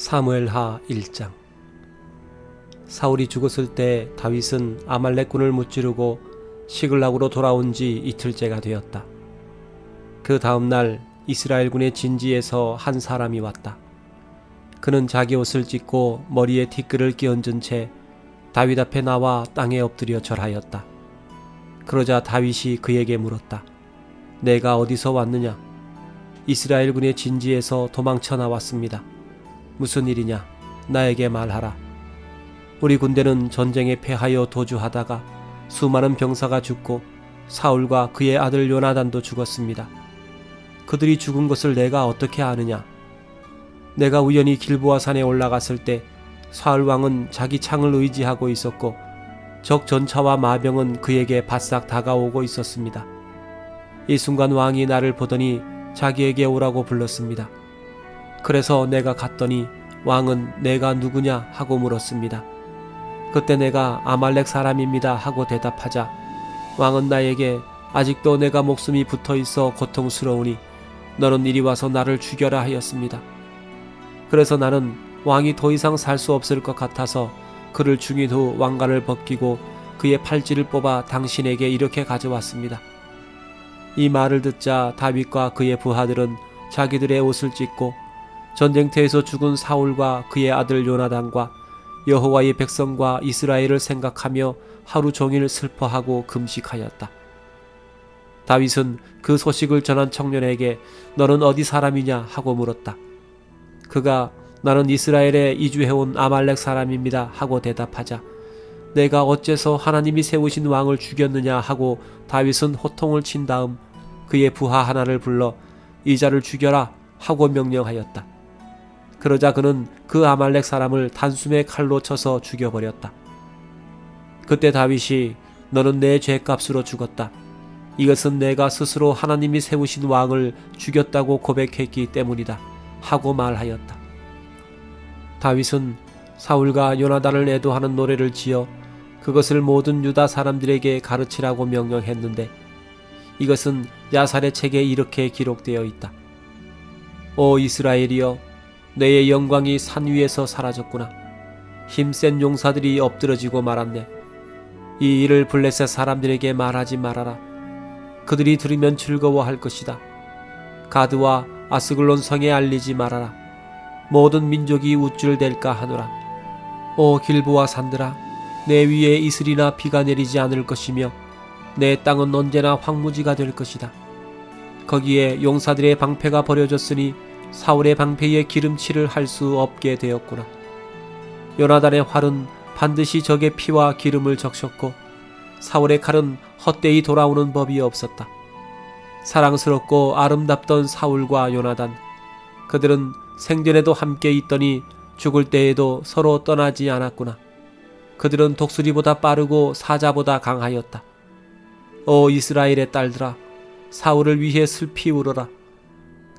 사무엘하 1장. 사울이 죽었을 때 다윗은 아말렉군을 무찌르고 시글락으로 돌아온 지 이틀째가 되었다. 그 다음 날 이스라엘군의 진지에서 한 사람이 왔다. 그는 자기 옷을 찢고 머리에 티끌을 끼얹은 채 다윗 앞에 나와 땅에 엎드려 절하였다. 그러자 다윗이 그에게 물었다. 내가 어디서 왔느냐? 이스라엘군의 진지에서 도망쳐 나왔습니다. 무슨 일이냐? 나에게 말하라. 우리 군대는 전쟁에 패하여 도주하다가 수많은 병사가 죽고 사울과 그의 아들 요나단도 죽었습니다. 그들이 죽은 것을 내가 어떻게 아느냐? 내가 우연히 길보아 산에 올라갔을 때 사울 왕은 자기 창을 의지하고 있었고 적 전차와 마병은 그에게 바싹 다가오고 있었습니다. 이 순간 왕이 나를 보더니 자기에게 오라고 불렀습니다. 그래서 내가 갔더니 왕은 내가 누구냐 하고 물었습니다. 그때 내가 아말렉 사람입니다 하고 대답하자 왕은 나에게 아직도 내가 목숨이 붙어 있어 고통스러우니 너는 이리 와서 나를 죽여라 하였습니다. 그래서 나는 왕이 더 이상 살 수 없을 것 같아서 그를 죽인 후 왕관을 벗기고 그의 팔찌를 뽑아 당신에게 이렇게 가져왔습니다. 이 말을 듣자 다윗과 그의 부하들은 자기들의 옷을 찢고 전쟁터에서 죽은 사울과 그의 아들 요나단과 여호와의 백성과 이스라엘을 생각하며 하루 종일 슬퍼하고 금식하였다. 다윗은 그 소식을 전한 청년에게 너는 어디 사람이냐 하고 물었다. 그가 나는 이스라엘에 이주해온 아말렉 사람입니다 하고 대답하자 내가 어째서 하나님이 세우신 왕을 죽였느냐 하고 다윗은 호통을 친 다음 그의 부하 하나를 불러 이 자를 죽여라 하고 명령하였다. 그러자 그는 그 아말렉 사람을 단숨에 칼로 쳐서 죽여버렸다. 그때 다윗이 너는 내 죄값으로 죽었다. 이것은 내가 스스로 하나님이 세우신 왕을 죽였다고 고백했기 때문이다 하고 말하였다. 다윗은 사울과 요나단을 애도하는 노래를 지어 그것을 모든 유다 사람들에게 가르치라고 명령했는데 이것은 야살의 책에 이렇게 기록되어 있다. 오 이스라엘이여 너의 영광이 산 위에서 사라졌구나. 힘센 용사들이 엎드러지고 말았네. 이 일을 블레셋 사람들에게 말하지 말아라. 그들이 들으면 즐거워할 것이다. 가드와 아스글론 성에 알리지 말아라. 모든 민족이 우쭐댈까 하노라. 오 길보아 산들아 내 위에 이슬이나 비가 내리지 않을 것이며 내 땅은 언제나 황무지가 될 것이다. 거기에 용사들의 방패가 버려졌으니 사울의 방패에 기름칠을 할 수 없게 되었구나. 요나단의 활은 반드시 적의 피와 기름을 적셨고 사울의 칼은 헛되이 돌아오는 법이 없었다. 사랑스럽고 아름답던 사울과 요나단 그들은 생전에도 함께 있더니 죽을 때에도 서로 떠나지 않았구나. 그들은 독수리보다 빠르고 사자보다 강하였다. 오 이스라엘의 딸들아 사울을 위해 슬피 울어라.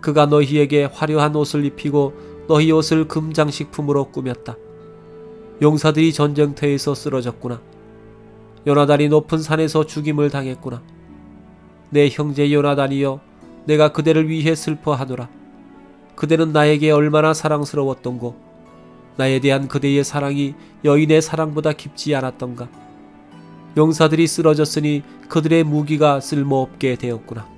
그가 너희에게 화려한 옷을 입히고 너희 옷을 금장식품으로 꾸몄다. 용사들이 전쟁터에서 쓰러졌구나. 요나단이 높은 산에서 죽임을 당했구나. 내 형제 요나단이여 내가 그대를 위해 슬퍼하노라. 그대는 나에게 얼마나 사랑스러웠던고. 나에 대한 그대의 사랑이 여인의 사랑보다 깊지 않았던가. 용사들이 쓰러졌으니 그들의 무기가 쓸모없게 되었구나.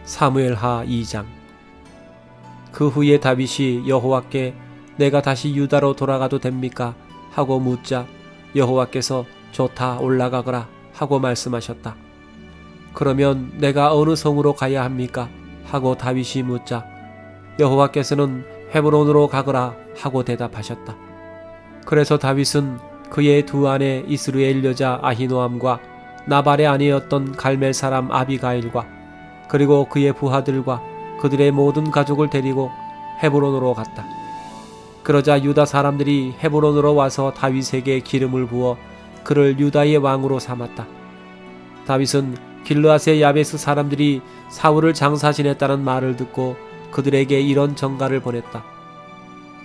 사무엘하 2장. 그 후에 다윗이 여호와께 내가 다시 유다로 돌아가도 됩니까? 하고 묻자 여호와께서 좋다 올라가거라 하고 말씀하셨다. 그러면 내가 어느 성으로 가야 합니까? 하고 다윗이 묻자 여호와께서는 헤브론으로 가거라 하고 대답하셨다. 그래서 다윗은 그의 두 아내 이스르엘 여자 아히노암과 나발의 아내였던 갈멜 사람 아비가일과 그리고 그의 부하들과 그들의 모든 가족을 데리고 헤브론으로 갔다. 그러자 유다 사람들이 헤브론으로 와서 다윗에게 기름을 부어 그를 유다의 왕으로 삼았다. 다윗은 길르앗의 야베스 사람들이 사울을 장사 지냈다는 말을 듣고 그들에게 이런 전가를 보냈다.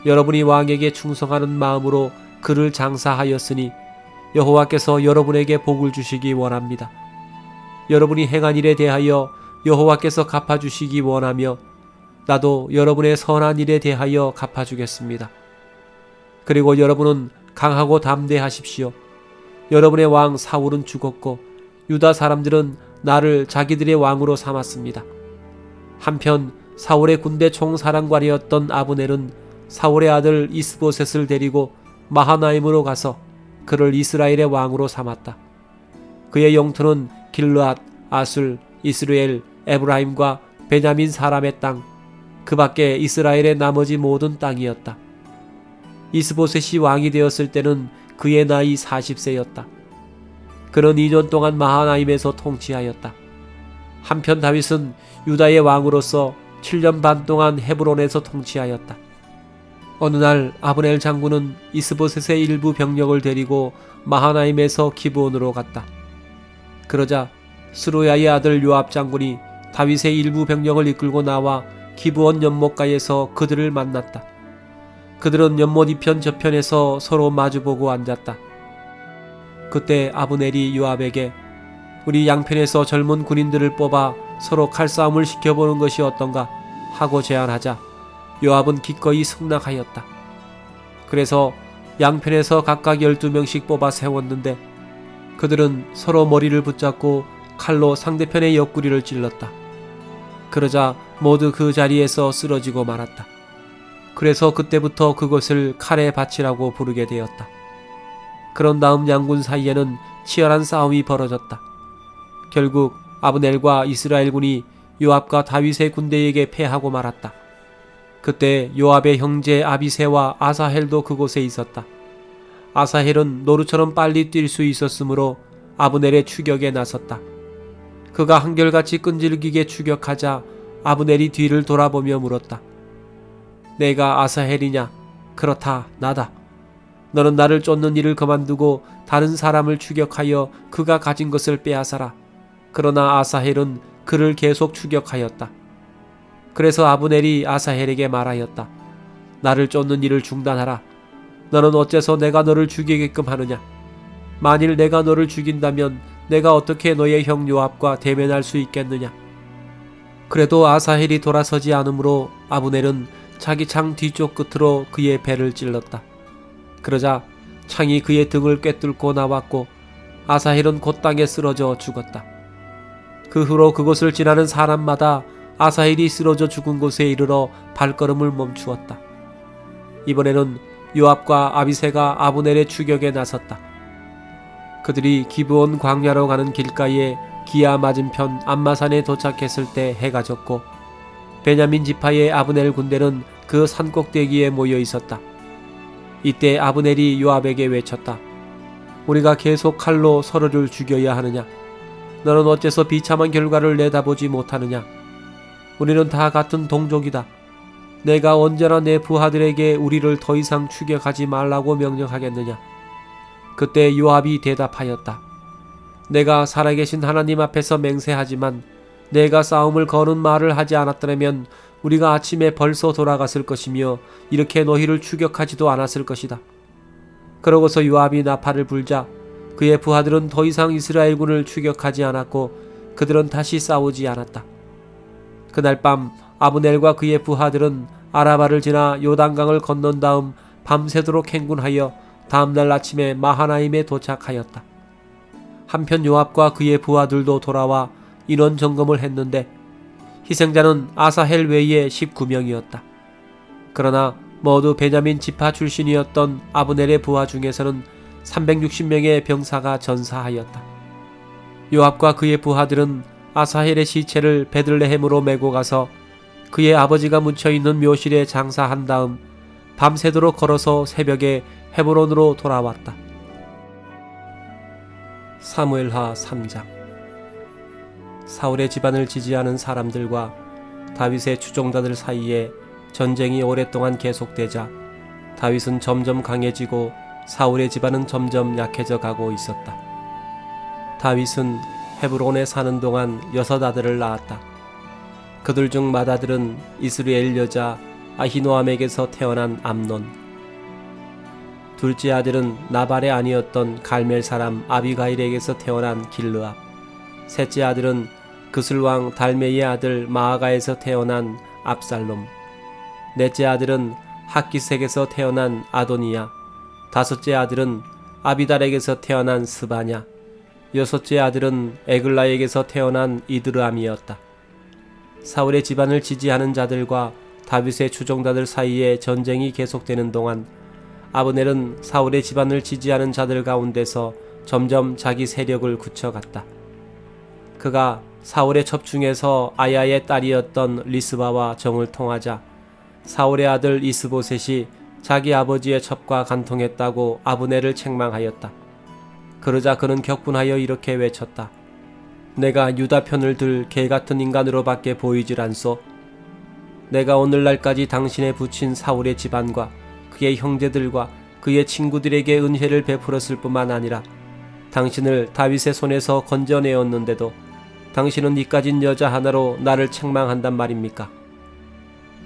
여러분이 왕에게 충성하는 마음으로 그를 장사하였으니 여호와께서 여러분에게 복을 주시기 원합니다. 여러분이 행한 일에 대하여 여호와께서 갚아주시기 원하며 나도 여러분의 선한 일에 대하여 갚아주겠습니다. 그리고 여러분은 강하고 담대하십시오. 여러분의 왕 사울은 죽었고 유다 사람들은 나를 자기들의 왕으로 삼았습니다. 한편 사울의 군대 총사령관이었던 아브넬은 사울의 아들 이스보셋을 데리고 마하나임으로 가서 그를 이스라엘의 왕으로 삼았다. 그의 영토는 길르앗, 아술, 이스라엘, 에브라임과 베냐민 사람의 땅, 그 밖에 이스라엘의 나머지 모든 땅이었다. 이스보셋이 왕이 되었을 때는 그의 나이 40세였다. 그는 2년 동안 마하나임에서 통치하였다. 한편 다윗은 유다의 왕으로서 7년 반 동안 헤브론에서 통치하였다. 어느 날 아브넬 장군은 이스보셋의 일부 병력을 데리고 마하나임에서 기브온으로 갔다. 그러자 스루야의 아들 요압 장군이 다윗의 일부 병력을 이끌고 나와 기브온 연못가에서 그들을 만났다. 그들은 연못 이편 저편에서 서로 마주보고 앉았다. 그때 아브넬이 요압에게 우리 양편에서 젊은 군인들을 뽑아 서로 칼싸움을 시켜보는 것이 어떤가 하고 제안하자 요압은 기꺼이 승낙하였다. 그래서 양편에서 각각 12명씩 뽑아 세웠는데 그들은 서로 머리를 붙잡고 칼로 상대편의 옆구리를 찔렀다. 그러자 모두 그 자리에서 쓰러지고 말았다. 그래서 그때부터 그것을 칼의 밭이라고 부르게 되었다. 그런 다음 양군 사이에는 치열한 싸움이 벌어졌다. 결국 아브넬과 이스라엘군이 요압과 다윗의 군대에게 패하고 말았다. 그때 요압의 형제 아비새와 아사헬도 그곳에 있었다. 아사헬은 노루처럼 빨리 뛸 수 있었으므로 아브넬의 추격에 나섰다. 그가 한결같이 끈질기게 추격하자 아브넬이 뒤를 돌아보며 물었다. 내가 아사헬이냐? 그렇다, 나다. 너는 나를 쫓는 일을 그만두고 다른 사람을 추격하여 그가 가진 것을 빼앗아라. 그러나 아사헬은 그를 계속 추격하였다. 그래서 아브넬이 아사헬에게 말하였다. 나를 쫓는 일을 중단하라. 너는 어째서 내가 너를 죽이게끔 하느냐? 만일 내가 너를 죽인다면 내가 어떻게 너의 형 요압과 대면할 수 있겠느냐? 그래도 아사헬이 돌아서지 않으므로 아브넬은 자기 창 뒤쪽 끝으로 그의 배를 찔렀다. 그러자 창이 그의 등을 꿰뚫고 나왔고 아사헬은 곧 땅에 쓰러져 죽었다. 그 후로 그곳을 지나는 사람마다 아사헬이 쓰러져 죽은 곳에 이르러 발걸음을 멈추었다. 이번에는 요압과 아비새가 아브넬의 추격에 나섰다. 그들이 기브온 광야로 가는 길가에 기아 맞은편 암마산에 도착했을 때 해가 졌고 베냐민 지파의 아브넬 군대는 그 산꼭대기에 모여 있었다. 이때 아브넬이 요압에게 외쳤다. 우리가 계속 칼로 서로를 죽여야 하느냐? 너는 어째서 비참한 결과를 내다보지 못하느냐? 우리는 다 같은 동족이다. 내가 언제나 내 부하들에게 우리를 더 이상 추격하지 말라고 명령하겠느냐? 그때 요압이 대답하였다. 내가 살아계신 하나님 앞에서 맹세하지만 내가 싸움을 거는 말을 하지 않았더라면 우리가 아침에 벌써 돌아갔을 것이며 이렇게 너희를 추격하지도 않았을 것이다. 그러고서 요압이 나팔을 불자 그의 부하들은 더 이상 이스라엘군을 추격하지 않았고 그들은 다시 싸우지 않았다. 그날 밤 아브넬과 그의 부하들은 아라바를 지나 요단강을 건넌 다음 밤새도록 행군하여 다음날 아침에 마하나임에 도착하였다. 한편 요압과 그의 부하들도 돌아와 인원 점검을 했는데 희생자는 아사헬 외에 19명이었다. 그러나 모두 베냐민 지파 출신이었던 아브넬의 부하 중에서는 360명의 병사가 전사하였다. 요압과 그의 부하들은 아사헬의 시체를 베들레헴으로 메고 가서 그의 아버지가 묻혀있는 묘실에 장사한 다음 밤새도록 걸어서 새벽에 헤브론으로 돌아왔다. 사무엘하 3장. 사울의 집안을 지지하는 사람들과 다윗의 추종자들 사이에 전쟁이 오랫동안 계속되자 다윗은 점점 강해지고 사울의 집안은 점점 약해져 가고 있었다. 다윗은 헤브론에 사는 동안 6 아들을 낳았다. 그들 중 맏아들은 이스라엘 여자 아히노암에게서 태어난 암논, 둘째 아들은 나발의 아니었던 갈멜 사람 아비가일에게서 태어난 길르압, 셋째 아들은 그슬왕 달메이의 아들 마아가에서 태어난 압살롬, 넷째 아들은 학기색에서 태어난 아도니야, 다섯째 아들은 아비달에게서 태어난 스바냐, 여섯째 아들은 에글라에게서 태어난 이드람이었다. 사울의 집안을 지지하는 자들과 다윗의 추종자들 사이에 전쟁이 계속되는 동안 아브넬은 사울의 집안을 지지하는 자들 가운데서 점점 자기 세력을 굳혀갔다. 그가 사울의 첩중에서 아야의 딸이었던 리스바와 정을 통하자 사울의 아들 이스보셋이 자기 아버지의 첩과 간통했다고 아브넬을 책망하였다. 그러자 그는 격분하여 이렇게 외쳤다. 내가 유다 편을 들 개같은 인간으로밖에 보이질 않소. 내가 오늘날까지 당신의 부친 사울의 집안과 그의 형제들과 그의 친구들에게 은혜를 베풀었을 뿐만 아니라 당신을 다윗의 손에서 건져내었는데도 당신은 이까진 여자 하나로 나를 책망한단 말입니까?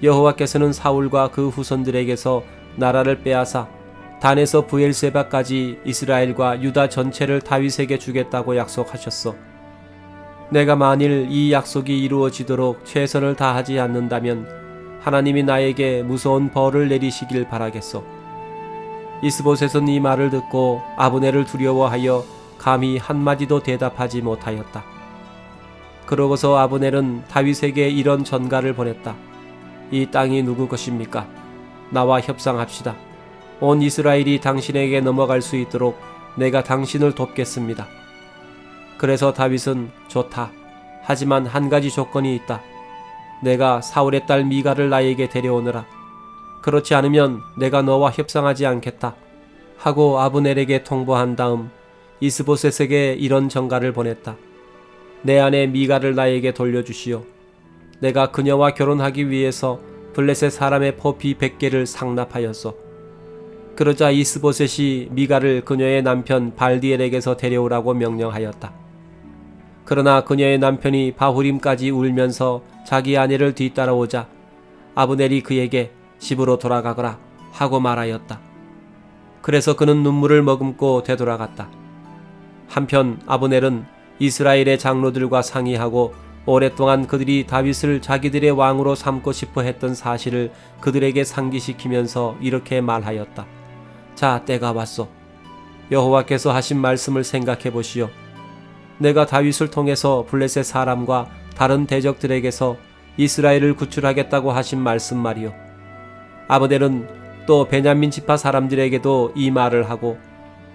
여호와께서는 사울과 그 후손들에게서 나라를 빼앗아 단에서 브엘세바까지 이스라엘과 유다 전체를 다윗에게 주겠다고 약속하셨소. 내가 만일 이 약속이 이루어지도록 최선을 다하지 않는다면 하나님이 나에게 무서운 벌을 내리시길 바라겠소. 이스보셋은 이 말을 듣고 아브넬을 두려워하여 감히 한마디도 대답하지 못하였다. 그러고서 아브넬은 다윗에게 이런 전가를 보냈다. 이 땅이 누구 것입니까? 나와 협상합시다. 온 이스라엘이 당신에게 넘어갈 수 있도록 내가 당신을 돕겠습니다. 그래서 다윗은 좋다. 하지만 한 가지 조건이 있다. 내가 사울의 딸 미갈을 나에게 데려오너라. 그렇지 않으면 내가 너와 협상하지 않겠다. 하고 아브넬에게 통보한 다음 이스보셋에게 이런 전가를 보냈다. 내 아내 미갈을 나에게 돌려주시오. 내가 그녀와 결혼하기 위해서 블레셋 사람의 포피 100개를 상납하였소. 그러자 이스보셋이 미갈을 그녀의 남편 발디엘에게서 데려오라고 명령하였다. 그러나 그녀의 남편이 바후림까지 울면서 자기 아내를 뒤따라오자 아브넬이 그에게 집으로 돌아가거라 하고 말하였다. 그래서 그는 눈물을 머금고 되돌아갔다. 한편 아브넬은 이스라엘의 장로들과 상의하고 오랫동안 그들이 다윗을 자기들의 왕으로 삼고 싶어 했던 사실을 그들에게 상기시키면서 이렇게 말하였다. 자, 때가 왔소. 여호와께서 하신 말씀을 생각해 보시오. 내가 다윗을 통해서 블레셋 사람과 다른 대적들에게서 이스라엘을 구출하겠다고 하신 말씀 말이오. 아브넬은 또 베냐민 지파 사람들에게도 이 말을 하고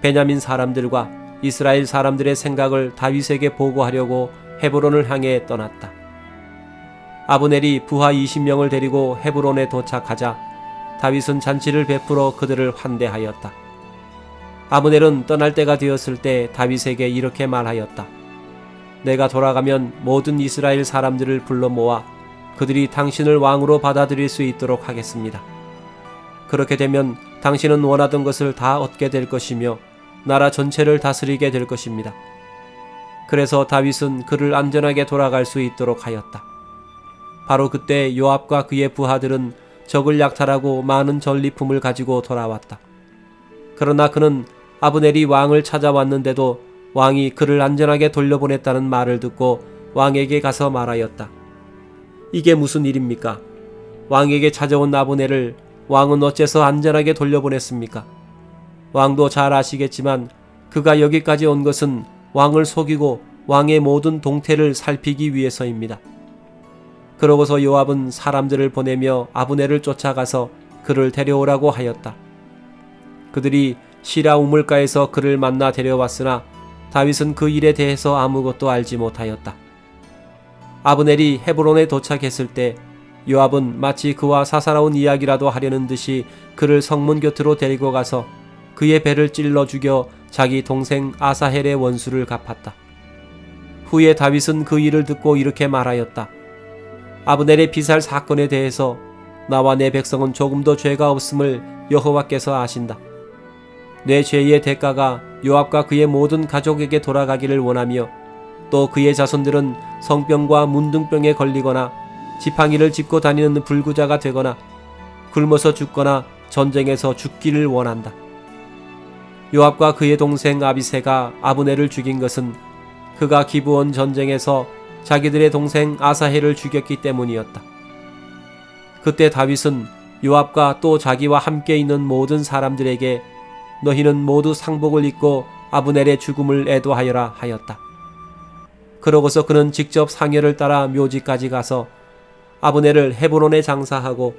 베냐민 사람들과 이스라엘 사람들의 생각을 다윗에게 보고하려고 헤브론을 향해 떠났다. 아브넬이 부하 20명을 데리고 헤브론에 도착하자 다윗은 잔치를 베풀어 그들을 환대하였다. 아브넬은 떠날 때가 되었을 때 다윗에게 이렇게 말하였다. 내가 돌아가면 모든 이스라엘 사람들을 불러 모아 그들이 당신을 왕으로 받아들일 수 있도록 하겠습니다. 그렇게 되면 당신은 원하던 것을 다 얻게 될 것이며 나라 전체를 다스리게 될 것입니다. 그래서 다윗은 그를 안전하게 돌아갈 수 있도록 하였다. 바로 그때 요압과 그의 부하들은 적을 약탈하고 많은 전리품을 가지고 돌아왔다. 그러나 그는 아브넬이 왕을 찾아왔는데도 왕이 그를 안전하게 돌려보냈다는 말을 듣고 왕에게 가서 말하였다. 이게 무슨 일입니까? 왕에게 찾아온 아브넬을 왕은 어째서 안전하게 돌려보냈습니까? 왕도 잘 아시겠지만 그가 여기까지 온 것은 왕을 속이고 왕의 모든 동태를 살피기 위해서입니다. 그러고서 요압은 사람들을 보내며 아브넬을 쫓아가서 그를 데려오라고 하였다. 그들이 시라 우물가에서 그를 만나 데려왔으나 다윗은 그 일에 대해서 아무것도 알지 못하였다. 아브넬이 헤브론에 도착했을 때 요압은 마치 그와 사사로운 이야기라도 하려는 듯이 그를 성문 곁으로 데리고 가서 그의 배를 찔러 죽여 자기 동생 아사헬의 원수를 갚았다. 후에 다윗은 그 일을 듣고 이렇게 말하였다. 아브넬의 피살 사건에 대해서 나와 내 백성은 조금도 죄가 없음을 여호와께서 아신다. 내 죄의 대가가 요압과 그의 모든 가족에게 돌아가기를 원하며 또 그의 자손들은 성병과 문둥병에 걸리거나 지팡이를 짚고 다니는 불구자가 되거나 굶어서 죽거나 전쟁에서 죽기를 원한다. 요압과 그의 동생 아비새가 아브넬을 죽인 것은 그가 기브온 전쟁에서 자기들의 동생 아사헬을 죽였기 때문이었다. 그때 다윗은 요압과 또 자기와 함께 있는 모든 사람들에게 너희는 모두 상복을 입고 아브넬의 죽음을 애도하여라 하였다. 그러고서 그는 직접 상여를 따라 묘지까지 가서 아브넬을 헤브론에 장사하고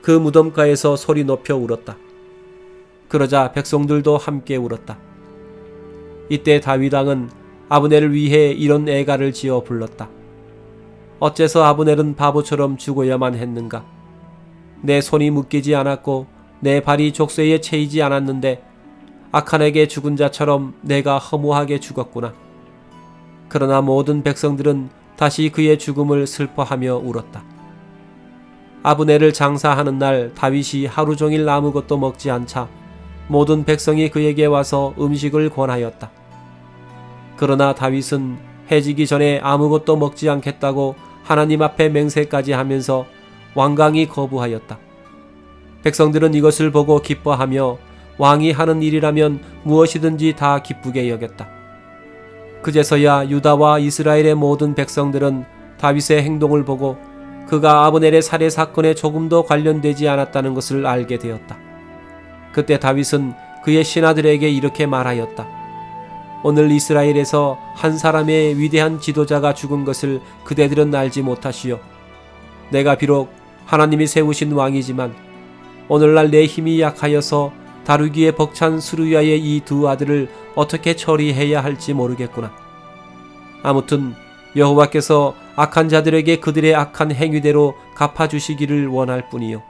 그 무덤가에서 소리 높여 울었다. 그러자 백성들도 함께 울었다. 이때 다윗 왕은 아브넬을 위해 이런 애가를 지어 불렀다. 어째서 아브넬은 바보처럼 죽어야만 했는가? 내 손이 묶이지 않았고 내 발이 족쇄에 채이지 않았는데 악한에게 죽은 자처럼 내가 허무하게 죽었구나. 그러나 모든 백성들은 다시 그의 죽음을 슬퍼하며 울었다. 아브넬을 장사하는 날 다윗이 하루 종일 아무것도 먹지 않자 모든 백성이 그에게 와서 음식을 권하였다. 그러나 다윗은 해지기 전에 아무것도 먹지 않겠다고 하나님 앞에 맹세까지 하면서 완강히 거부하였다. 백성들은 이것을 보고 기뻐하며 왕이 하는 일이라면 무엇이든지 다 기쁘게 여겼다. 그제서야 유다와 이스라엘의 모든 백성들은 다윗의 행동을 보고 그가 아브넬의 살해 사건에 조금도 관련되지 않았다는 것을 알게 되었다. 그때 다윗은 그의 신하들에게 이렇게 말하였다. 오늘 이스라엘에서 한 사람의 위대한 지도자가 죽은 것을 그대들은 알지 못하시오. 내가 비록 하나님이 세우신 왕이지만 오늘날 내 힘이 약하여서 다루기에 벅찬 수르야의 이 두 아들을 어떻게 처리해야 할지 모르겠구나. 아무튼 여호와께서 악한 자들에게 그들의 악한 행위대로 갚아주시기를 원할 뿐이요.